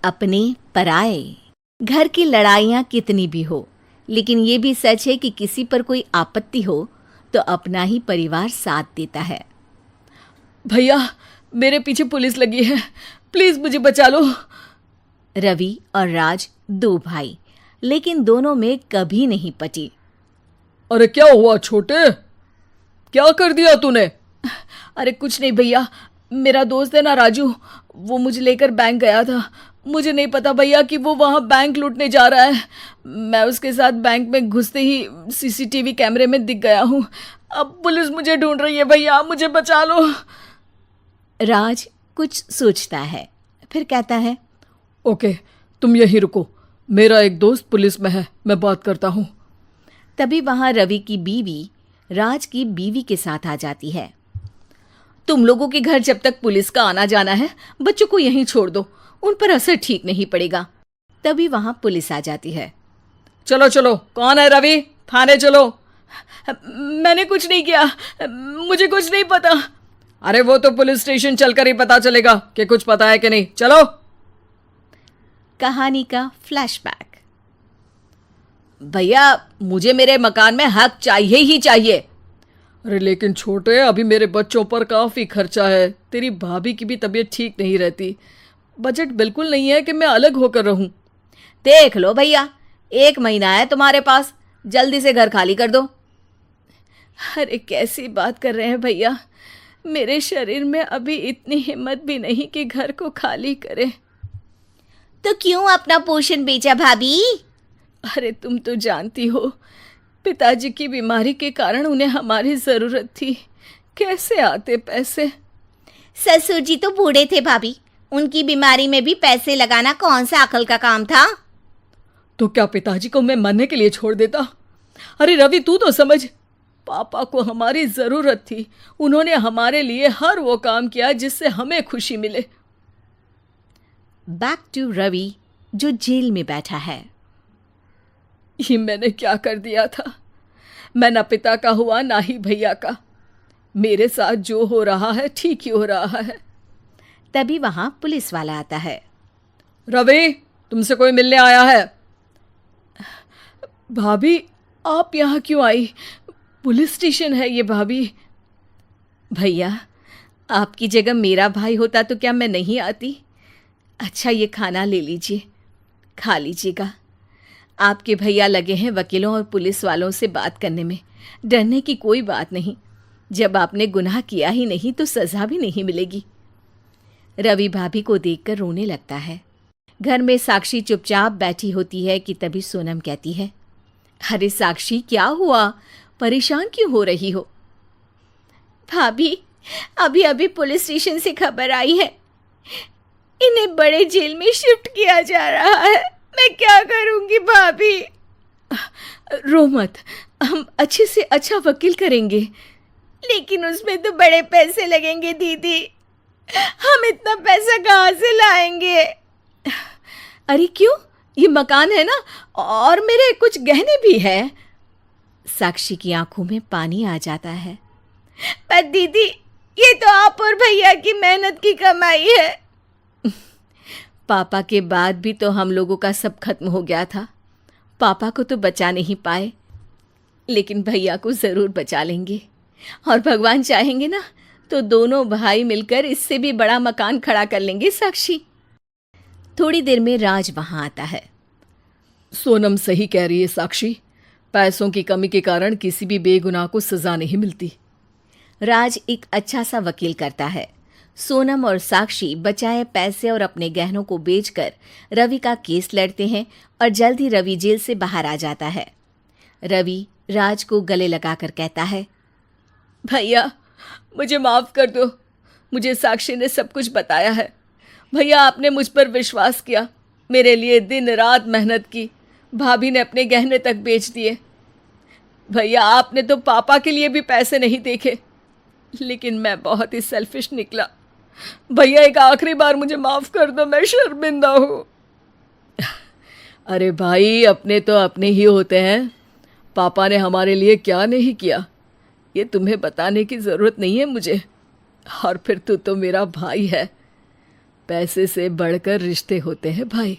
अपने पराए। घर की लड़ाइयाँ कितनी भी हो, लेकिन ये भी सच है कि किसी पर कोई आपत्ति हो तो अपना ही परिवार साथ देता है। भैया, मेरे पीछे पुलिस लगी है, प्लीज मुझे बचा लो। रवि और राज दो भाई, लेकिन दोनों में कभी नहीं पटी। अरे क्या हुआ छोटे, क्या कर दिया तूने? अरे कुछ नहीं भैया, मेरा दोस्त है ना राजू, वो मुझे लेकर बैंक गया था। मुझे नहीं पता भैया कि वो वहाँ बैंक लूटने जा रहा है। मैं उसके साथ बैंक में घुसते ही सीसीटीवी कैमरे में दिख गया हूँ। अब पुलिस मुझे ढूंढ रही है भैया, मुझे बचा लो। राज कुछ सोचता है, फिर कहता है, ओके, तुम यहीं रुको, मेरा एक दोस्त पुलिस में है, मैं बात करता हूँ। तभी वहां रवि की बीवी राज की बीवी के साथ आ जाती है। तुम लोगों के घर जब तक पुलिस का आना जाना है, बच्चों को यहीं छोड़ दो, उन पर असर ठीक नहीं पड़ेगा। तभी वहां पुलिस आ जाती है। चलो चलो, कौन है रवि, थाने चलो। मैंने कुछ नहीं किया, मुझे कुछ नहीं पता। अरे वो तो पुलिस स्टेशन चलकर ही पता चलेगा कि कुछ पता है कि नहीं, चलो। कहानी का फ्लैशबैक। भैया, मुझे मेरे मकान में हक चाहिए ही चाहिए। अरे लेकिन छोटे, अभी मेरे बच्चों पर काफ़ी खर्चा है, तेरी भाभी की भी तबीयत ठीक नहीं रहती, बजट बिल्कुल नहीं है कि मैं अलग होकर रहूं। देख लो भैया, 1 महीना है तुम्हारे पास, जल्दी से घर खाली कर दो। अरे कैसी बात कर रहे हैं भैया, मेरे शरीर में अभी इतनी हिम्मत भी नहीं कि घर को खाली करें। तो क्यों अपना पोषण बेचा भाभी? अरे तुम तो जानती हो, पिताजी की बीमारी के कारण उन्हें हमारी ज़रूरत थी, कैसे आते पैसे। ससुर जी तो बूढ़े थे भाभी, उनकी बीमारी में भी पैसे लगाना कौन सा अकल का काम था? तो क्या पिताजी को मैं मरने के लिए छोड़ देता? अरे रवि, तू तो समझ, पापा को हमारी ज़रूरत थी, उन्होंने हमारे लिए हर वो काम किया जिससे हमें खुशी मिले। बैक टू रवि, जो जेल में बैठा है। ये मैंने क्या कर दिया था? मैं ना पिता का हुआ ना ही भैया का। मेरे साथ जो हो रहा है ठीक ही हो रहा है। तभी वहां पुलिस वाला आता है। रवि, तुमसे कोई मिलने आया है। भाभी, आप यहाँ क्यों आई? पुलिस स्टेशन है ये भाभी। भैया, आपकी जगह मेरा भाई होता तो क्या मैं नहीं आती? अच्छा, ये खाना ले लीजिए, खा लीजिएगा। आपके भैया लगे हैं वकीलों और पुलिस वालों से बात करने में, डरने की कोई बात नहीं। जब आपने गुनाह किया ही नहीं तो सज़ा भी नहीं मिलेगी। रवि भाभी को देखकर रोने लगता है। घर में साक्षी चुपचाप बैठी होती है कि तभी सोनम कहती है, अरे साक्षी, क्या हुआ, परेशान क्यों हो रही हो? भाभी, अभी अभी पुलिस स्टेशन से खबर आई है, इन्हें बड़े जेल में शिफ्ट किया जा रहा है। मैं क्या करूंगी भाभी? रो मत, हम अच्छे से अच्छा वकील करेंगे। लेकिन उसमें तो बड़े पैसे लगेंगे दीदी, हम इतना पैसा कहाँ से लाएंगे? अरे क्यों, ये मकान है ना, और मेरे कुछ गहने भी है। साक्षी की आंखों में पानी आ जाता है। पर दीदी, ये तो आप और भैया की मेहनत की कमाई है। पापा के बाद भी तो हम लोगों का सब खत्म हो गया था। पापा को तो बचा नहीं पाए, लेकिन भैया को ज़रूर बचा लेंगे, और भगवान चाहेंगे ना तो दोनों भाई मिलकर इससे भी बड़ा मकान खड़ा कर लेंगे। साक्षी। थोड़ी देर में राज वहां आता है। सोनम सही कह रही है साक्षी, पैसों की कमी के कारण किसी भी बेगुनाह को सज़ा नहीं मिलती। राज एक अच्छा सा वकील करता है। सोनम और साक्षी बचाए पैसे और अपने गहनों को बेचकर रवि का केस लड़ते हैं और जल्द ही रवि जेल से बाहर आ जाता है। रवि राज को गले लगाकर कहता है, भैया मुझे माफ़ कर दो, मुझे साक्षी ने सब कुछ बताया है। भैया, आपने मुझ पर विश्वास किया, मेरे लिए दिन रात मेहनत की, भाभी ने अपने गहने तक बेच दिए। भैया, आपने तो पापा के लिए भी पैसे नहीं देखे, लेकिन मैं बहुत ही सेल्फिश निकला। भैया, एक आखिरी बार मुझे माफ़ कर दो, मैं शर्मिंदा हूँ। अरे भाई, अपने तो अपने ही होते हैं, पापा ने हमारे लिए क्या नहीं किया, ये तुम्हें बताने की ज़रूरत नहीं है मुझे। और फिर तू तो मेरा भाई है। पैसे से बढ़कर रिश्ते होते हैं भाई।